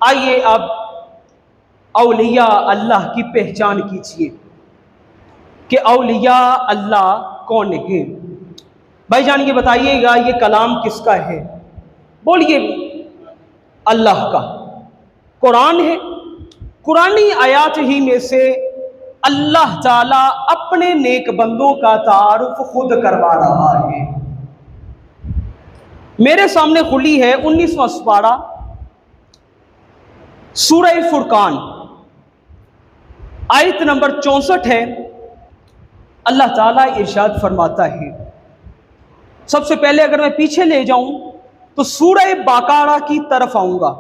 آئیے اب اولیاء اللہ کی پہچان کیجیے کہ اولیاء اللہ کون ہیں۔ بھائی جان یہ بتائیے گا یہ کلام کس کا ہے؟ بولیے اللہ کا۔ قرآن ہے، قرآنی آیات ہی میں سے اللہ تعالیٰ اپنے نیک بندوں کا تعارف خود کروا رہا ہے۔ میرے سامنے کھلی ہے 19واں سپارہ سورہ فرقان، آیت نمبر 64 ہے۔ اللہ تعالیٰ ارشاد فرماتا ہے، سب سے پہلے اگر میں پیچھے لے جاؤں تو سورہ بقرہ کی طرف آؤں گا۔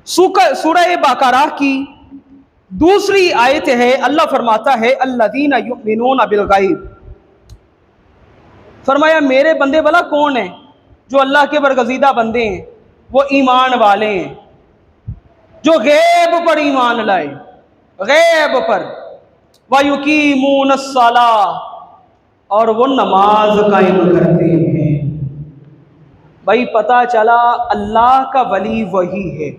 سورہ بقرہ کی دوسری آیت ہے، اللہ فرماتا ہے الذین یؤمنون بالغیب، فرمایا میرے بندے بھلا کون ہیں جو اللہ کے برگزیدہ بندے ہیں؟ وہ ایمان والے ہیں جو غیب پر ایمان لائے، غیب پر، وَيُقِيمُونَ الصَّلَاةَ، اور وہ نماز قائم کرتے ہیں۔ بھائی پتہ چلا اللہ کا ولی وہی ہے،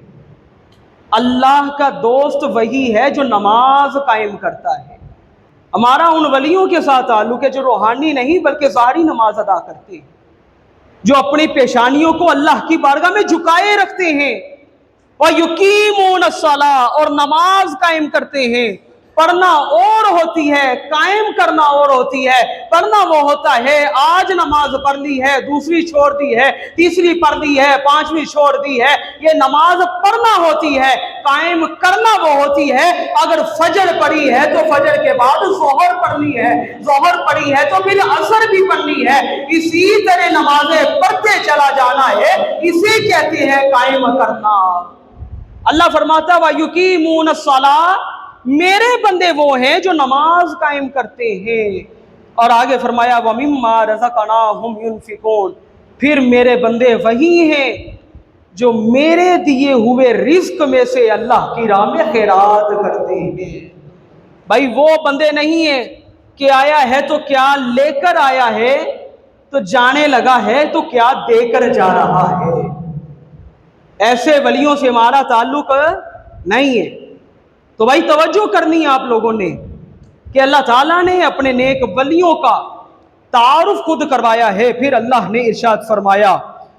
اللہ کا دوست وہی ہے جو نماز قائم کرتا ہے۔ ہمارا ان ولیوں کے ساتھ تعلق ہے جو روحانی نہیں بلکہ ظاہری نماز ادا کرتے ہیں، جو اپنی پیشانیوں کو اللہ کی بارگاہ میں جھکائے رکھتے ہیں، وَيُقِيمُونَ الصَّلَاةَ، اور نماز قائم کرتے ہیں۔ پڑھنا اور ہوتی ہے، قائم کرنا اور ہوتی ہے۔ پڑھنا وہ ہوتا ہے آج نماز پڑھ لی ہے، دوسری چھوڑ دی ہے، تیسری پڑھ لی ہے، پانچویں چھوڑ دی ہے، یہ نماز پڑھنا ہوتی ہے۔ قائم کرنا وہ ہوتی ہے اگر فجر پڑھی ہے تو فجر کے بعد ظہر پڑھنی ہے، ظہر پڑھی ہے تو پھر عصر بھی پڑھنی ہے، اسی طرح نمازیں پڑھتے چلا جانا ہے، اسے کہتے ہیں قائم کرنا۔ اللہ فرماتا ہے وَيُقِيمُونَ الصَّلَاةَ، میرے بندے وہ ہیں جو نماز قائم کرتے ہیں۔ اور آگے فرمایا وَمِمَّا رَزَقْنَاهُمْ يُنْفِقُونَ، پھر میرے بندے وہی ہیں جو میرے دیے ہوئے رزق میں سے اللہ کی راہ میں خیرات کرتے ہیں۔ بھائی وہ بندے نہیں ہیں کہ آیا ہے تو کیا لے کر آیا ہے، تو جانے لگا ہے تو کیا دے کر جا رہا ہے۔ ایسے ولیوں سے ہمارا تعلق نہیں ہے۔ تو بھائی توجہ کرنی ہے آپ لوگوں نے کہ اللہ تعالیٰ نے اپنے نیک ولیوں کا تعارف خود کروایا ہے۔ پھر اللہ نے ارشاد فرمایا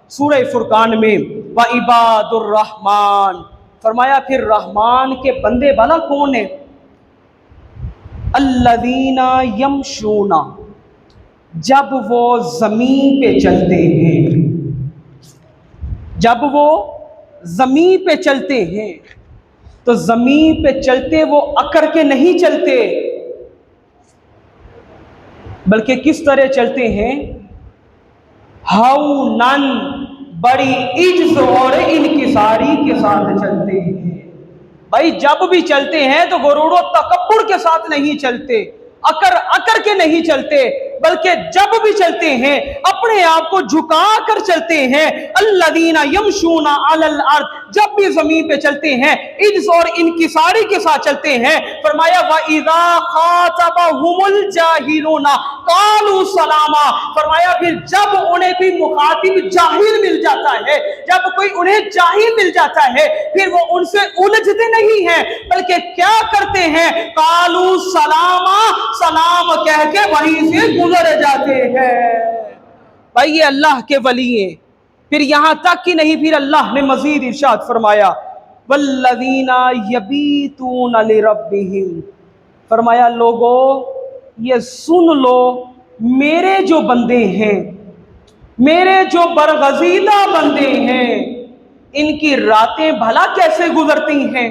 سورہ فرقان میں وَعِبَادُ الرحمن، فرمایا پھر رحمان کے بندے بھلا کون ہیں؟ الذین یمشون، جب وہ زمین پہ چلتے ہیں، جب وہ زمین پہ چلتے ہیں تو زمین پہ چلتے وہ اکڑ کے نہیں چلتے بلکہ کس طرح چلتے ہیں؟ ہونن، بڑی عجز اور انکساری کے ساتھ چلتے ہیں۔ بھائی جب بھی چلتے ہیں تو غرور و تکبر کے ساتھ نہیں چلتے، اکڑ کے نہیں چلتے، بلکہ جب بھی چلتے ہیں اپنے آپ کو جھکا کر چلتے ہیں۔ الذین یمشون علی الارض، جب بھی زمین پہ چلتے ہیں عجز اور انکساری کے ساتھ چلتے ہیں۔ فرمایا وَإِذَا خَاطَبَهُمُ الْجَاهِلُونَ قَالُوا سَلَامًا، فرمایا پھر جب انہیں کوئی مخاطب جاہل مل جاتا ہے، جب کوئی انہیں جاہل مل جاتا ہے پھر وہ ان سے الجھتے نہیں ہیں بلکہ کیا کرتے ہیں؟ قَالُوا سَلَامًا، سلام کہہ کے وہیں سے گزر جاتے ہیں۔ بھائی یہ اللہ کے ولی ہیں۔ پھر یہاں تک ہی نہیں، پھر اللہ نے مزید ارشاد فرمایا وَالَّذِينَ يَبِيتُونَ لِرَبِّهِمْ، فرمایا لوگو یہ سن لو میرے جو بندے ہیں، میرے جو برگزیدہ بندے ہیں، ان کی راتیں بھلا کیسے گزرتی ہیں؟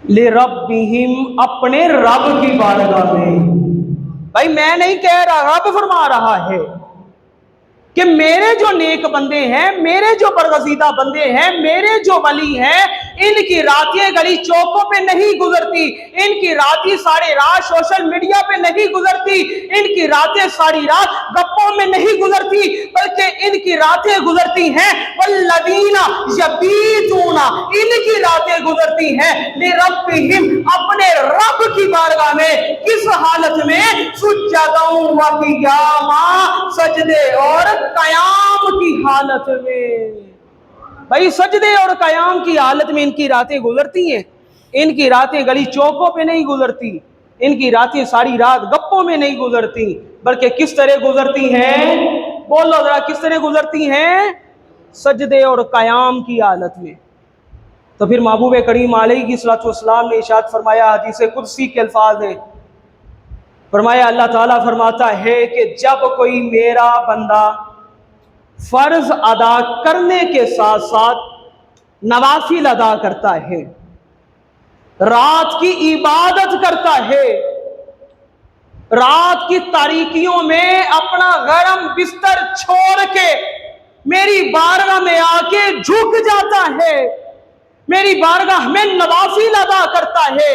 لِرَبِّهِمْ، اپنے رب کی بارگاہ میں۔ بھائی میں نہیں کہہ رہا، رب فرما رہا ہے کہ میرے جو نیک بندے ہیں، میرے جو برگزیدہ بندے ہیں، میرے جو ولی ہیں، ان کی راتیں گلی چوکوں پہ نہیں گزرتی، ان کی راتیں ساری رات سوشل میڈیا پہ نہیں گزرتی، ان کی راتیں ساری رات گپوں میں نہیں گزرتی، بلکہ ان کی راتیں گزرتی ہیں والذین یبیتون، ان کی راتیں گزرتی ہیں لربہم، اپنے رب کی بارگاہ میں۔ کس حالت میں؟ سجداً و قیاما، سجدے اور قیام کی حالت میں۔ भाई सजदे और कयाम की हालत में इनकी रातें गुजरती हैं। इनकी रातें गली चौकों पे नहीं गुजरती, इनकी रातें सारी रात गप्पों में नहीं गुजरती, बल्कि किस तरह गुजरती हैं? बोलो जरा, किस तरह गुजरती हैं? सजदे और कयाम की हालत में। तो फिर महबूब करीम अलैहिस्सलातु वस्सलाम ने इरशाद फरमाया, हदीस कुदसी के अल्फाज हैं, फरमाया अल्लाह ताला फरमाता है कि जब कोई मेरा बंदा फर्ज अदा करने के साथ साथ नवाफिल अदा करता है, रात की इबादत करता है, रात की तारीकियों में अपना गरम बिस्तर छोड़ के मेरी बारगाह में आके झुक जाता है, मेरी बारगाह में नवाफिल अदा करता है,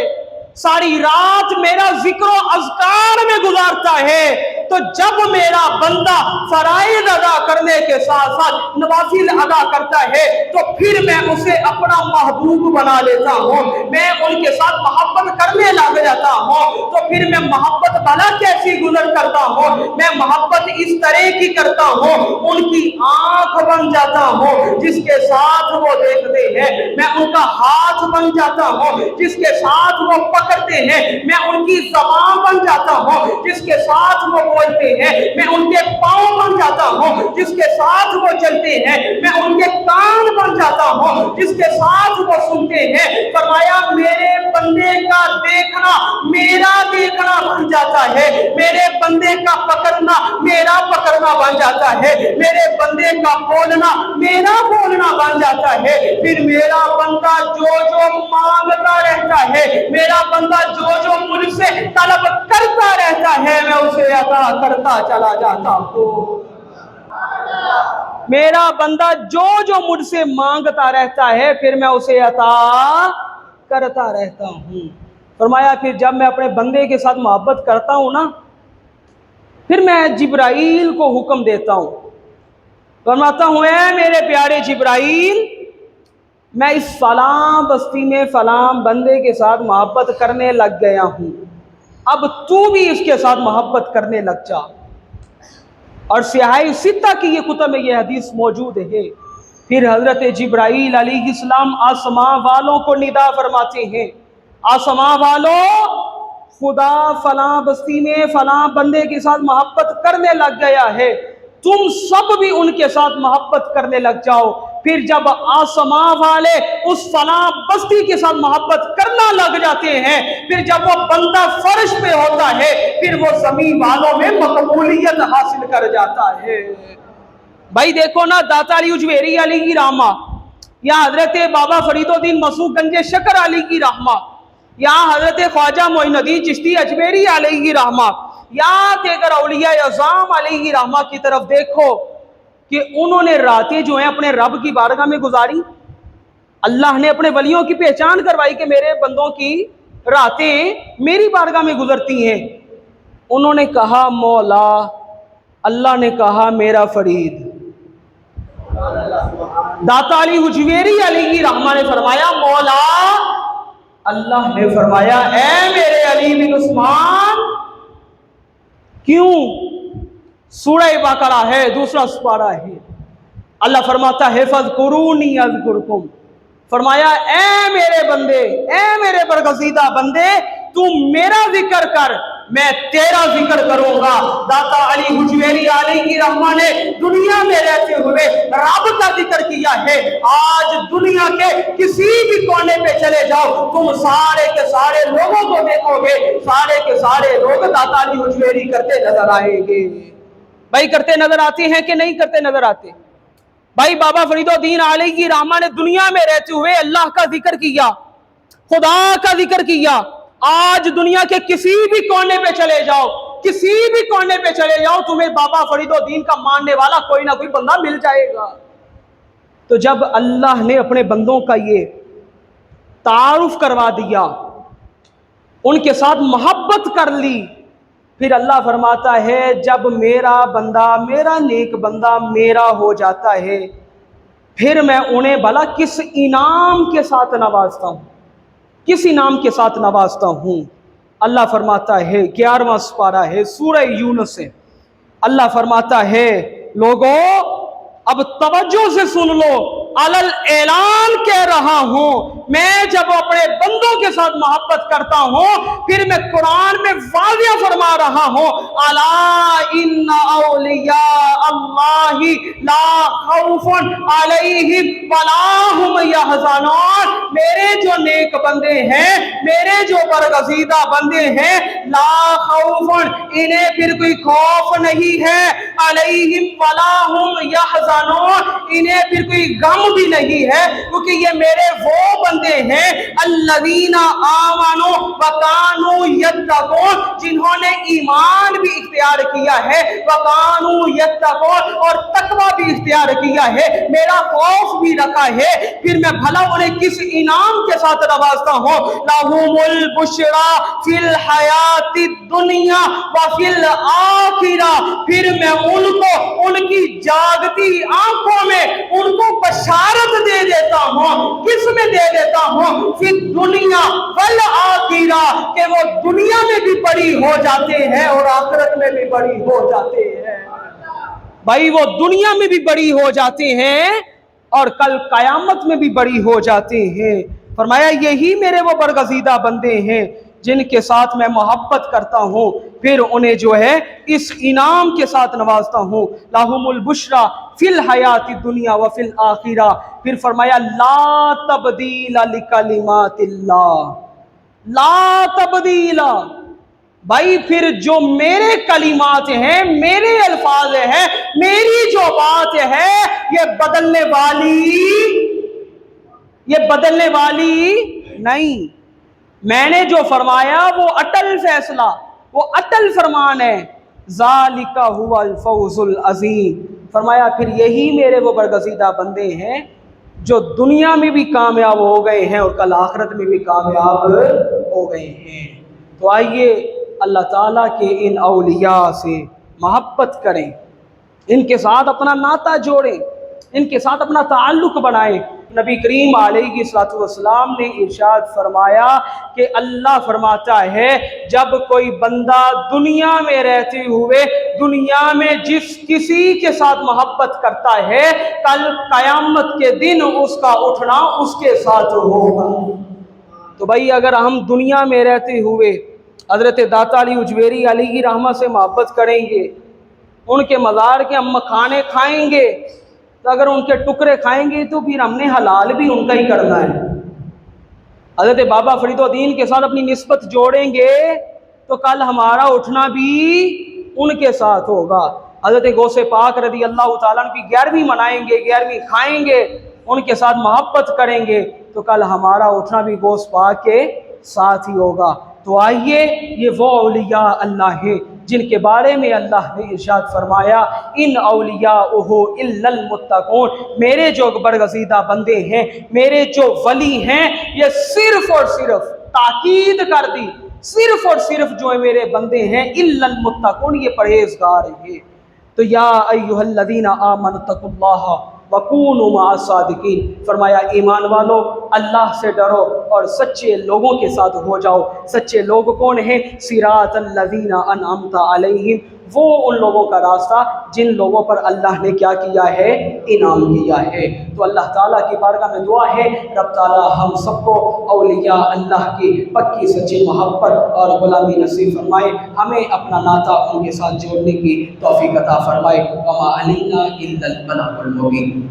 सारी रात मेरा जिक्र अज़कार में गुजारता है, तो जब मेरा बंदा फराइज अदा करने के साथ साथ नवाफिल अदा करता है तो फिर मैं उसे अपना महबूब बना लेता हूँ, मैं उनके साथ मोहब्बत करने लग जाता हूँ। तो फिर मैं मोहब्बत भला कैसी गुजर करता हूँ? मैं मोहब्बत इस तरह की करता हूँ, उनकी आंख बन जाता हूँ जिसके साथ वो देखते हैं, मैं उनका हाथ बन जाता हूँ जिसके साथ वो पकड़ते हैं, मैं उनकी ज़बान बन जाता हूँ जिसके साथ वो बोलते हैं, मैं उनके पाँव बन जाता हूँ जिसके साथ वो चलते हैं, मैं उनके कान बन जाता हूँ जिसके साथ वो सुनते हैं। फरमाया मेरे बंदे का देखना मेरा देखना बन जाता है, मेरे बंदे का पकड़ना मेरा पकड़ना बन जाता है, मेरे बंदे का बोलना मेरा बोलना बन जाता है। फिर मेरा बंदा जो जो मांगता रहता है, मेरा बंदा जो जो मुझसे तलब करता रहता है, मैं उसे अता करता चला जाता हूँ। मेरा बंदा जो जो मुझसे मांगता रहता है फिर मैं उसे अता करता रहता हूँ। फरमाया फिर जब मैं अपने बंदे के साथ मोहब्बत करता हूँ ना, फिर मैं जिब्राइल को हुक्म देता हूँ, फरमाता हूँ ऐ मेरे प्यारे जिब्राइल, मैं इस फलां बस्ती में फलां बंदे के साथ मोहब्बत करने लग गया हूँ, अब तू भी इसके साथ मोहब्बत करने लग जा। और सियाही सित्ता की ये कुतुब में ये हदीस मौजूद है। फिर हजरत जिब्राइल अलैहिस्सलाम आसमां वालों को निदा फरमाते हैं, आसमां वालों, खुदा फलां बस्ती में फलां बंदे के साथ मोहब्बत करने लग गया है, तुम सब भी उनके साथ मोहब्बत करने लग जाओ। फिर जब आसमां वाले उस फलां बस्ती के साथ मोहब्बत करना लग जाते हैं, फिर जब वो बंदा फर्श पे होता है, फिर वो ज़मीन वालों में मकबूलियत हासिल कर जाता है। भाई देखो ना, दाता अली उजवेरी अली की रहमा, या हजरत बाबा फरीदुद्दीन मसूद गंजे शकर अली की रहमा, या हजरत ख्वाजा मोइनुद्दीन चिश्ती अजमेरी अली की रहमा, या देगर औलिया अज़ाम अली की रहमा की तरफ देखो कि उन्होंने रातें जो हैं अपने रब की बारगाह में गुजारी। अल्लाह ने अपने वलियों की पहचान करवाई कि मेरे बंदों की रातें मेरी बारगाह में गुजरती हैं। उन्होंने कहा मौला, अल्लाह ने कहा मेरा फरीद। दाता अली हुजवेरी अली की रहमा ने फरमाया मौला, अल्लाह ने फरमाया ऐ मेरे अली बिन उस्मान। क्यों? सूरह बकरा है, दूसरा सुपारा है। अल्लाह फरमाता है फज़कुरूनी अज़कुरकुम, फरमाया ऐ मेरे बंदे, ऐ मेरे बरगज़ीदा बंदे, तू मेरा जिक्र कर, मैं तेरा जिक्र करूंगा। दाता अली हुजवेरी अली की रहमा ने दुनिया में रहते हुए रब का जिक्र किया है। आज दुनिया के किसी भी कोने पे चले जाओ, तुम सारे के सारे लोगों को देखोगे, सारे के सारे लोग दाता अली हुजवेरी करते नजर आएंगे। भाई करते नजर आते हैं कि नहीं करते नजर आते? भाई बाबा फरीदुद्दीन अली की रहमा ने दुनिया में रहते हुए अल्लाह का जिक्र किया, खुदा का जिक्र किया। आज दुनिया के किसी भी कोने पे चले जाओ, किसी भी कोने पे चले जाओ, तुम्हें बाबा फरीदुद्दीन का मानने वाला कोई ना कोई बंदा मिल जाएगा। तो जब अल्लाह ने अपने बंदों का ये तारुफ करवा दिया, उनके साथ मोहब्बत कर ली, फिर अल्लाह फरमाता है जब मेरा बंदा, मेरा नेक बंदा मेरा हो जाता है, फिर मैं उन्हें भला किस इनाम के साथ नवाजता हूँ, किस इनाम के साथ नवाजता हूँ। अल्लाह फरमाता है, 11वां सुपारा है सूरह यूनुस से, अल्लाह फरमाता है लोगों अब तवज्जो से सुन लो, अलल ऐलान कह रहा हूं। मैं जब अपने बंदों के साथ मोहब्बत करता हूं फिर मैं कुरान में वाज़िया फरमा रहा हूं, अला इन्ना औलिया अल्लाहि ला खौफुन अलैहिम वला हुम यहज़नून। मेरे जो नेक बंदे हैं, मेरे जो बरगज़ीदा बंदे हैं, ला खौफुन, इन्हें फिर कोई खौफ नहीं है, अलैहिम वला हुम यहज़नून, इन्हें फिर कोई गम भी नहीं है, क्योंकि ये मेरे वो बंदे हैं अल्लज़ीना आमनू व कानू यत्तकून, जिन्होंने ईमान भी इख्तियार किया है, व कानू यत्तकून, और तकवा भी इख्तियार किया है, मेरा खौफ भी रखा है, फिर मैं भला उन्हें किस इनाम के साथ नवाजता हूँ। लहुमुल बुशरा फिल हयाति दुनिया व फिल आखिरा, फिर मैं उनको उनकी जागती आंखों में उनको बशारत दे देता हूँ। किस में दे देता हूँ? फिर दुनिया वल आखिरा, कि वो दुनिया में भी बड़ी हो जाते हैं और आखिरत में भी बड़ी हो जाते हैं। भाई वो दुनिया में भी बड़ी हो जाते हैं और कल कयामत में भी बड़ी हो जाते हैं। फरमाया यही मेरे वो बरगज़ीदा बंदे हैं जिनके साथ मैं मोहब्बत करता हूँ, फिर उन्हें जो है इस इनाम के साथ नवाजता हूँ। लाहुमुल बुशरा फिल हयाती दुनिया व फिल आखिरा, फिर फरमाया ला तब्दीला लिकलिमातिल्लाह, ला तब्दीला। भाई फिर जो मेरे कलिमात हैं, मेरे अल्फाज हैं, मेरी जो बात है, ये बदलने वाली नहीं। मैंने जो फरमाया वो अटल फैसला, वो अटल फरमान है। ज़ालिका हुवल फौजुल अज़ीम, फरमाया फिर यही मेरे वो बरगज़ीदा बंदे हैं जो दुनिया में भी कामयाब हो गए हैं और कल आखिरत में भी कामयाब हो गए हैं। तो आइए अल्लाह ताला के इन औलिया से मोहब्बत करें, इनके साथ अपना नाता जोड़ें, इनके साथ अपना ताल्लुक बनाएं। नबी करीम अलैहिस्सलातु वस्सलाम ने इरशाद फरमाया कि अल्लाह फरमाता है जब कोई बंदा दुनिया में रहते हुए दुनिया में जिस किसी के साथ मोहब्बत करता है, कल कयामत के दिन उसका उठना उसके साथ होगा। तो भाई अगर हम दुनिया में रहते हुए हज़रत दाता अली उजवेरी अली की रहमत से मोहब्बत करेंगे, उनके मज़ार के हम खाने खाएंगे, तो अगर उनके टुकड़े खाएंगे तो फिर हमने हलाल भी उनका ही करना है। हज़रत बाबा फरीदुद्दीन के साथ अपनी निस्बत जोड़ेंगे तो कल हमारा उठना भी उनके साथ होगा। हज़रत गौसे पाक रज़ी अल्लाह ताला की 11वीं मनाएंगे, 11वीं खाएंगे, उनके साथ मोहब्बत करेंगे तो कल हमारा उठना भी गौस पाक के साथ ही होगा। तो आइए ये वो औलिया अल्लाह है जिनके बारे में अल्लाह ने इरशाद फरमाया इन औलिया ओहो इल्लल मुत्तकून, मेरे जो बरगज़ीदा बंदे हैं, मेरे जो वली हैं, ये सिर्फ और सिर्फ ताकीद कर दी, सिर्फ और सिर्फ जो मेरे बंदे हैं इल्लल मुत्तकून, ये परहेजगार हैं। तो या अय्युहल्लज़ीना आमनु तक़ुल्लाह वकूनु मअस्सादिकीन, फरमाया ईमान वालो अल्लाह से डरो और सच्चे लोगों के साथ हो जाओ। सच्चे लोग कौन हैं? सिरातल्लज़ीना अनअमता अलैहिम, वो उन लोगों का रास्ता जिन लोगों पर अल्लाह ने क्या किया है? इनाम किया है। तो अल्लाह ताला की बारगाह में दुआ है रब ताला हम सबको औलिया अल्लाह की पक्की सच्ची मोहब्बत और गुलामी नसीब फरमाए, हमें अपना नाता उनके साथ जोड़ने की तौफीक अता फरमाए। वमा अलैना इल्लल बलागुल मुबीन।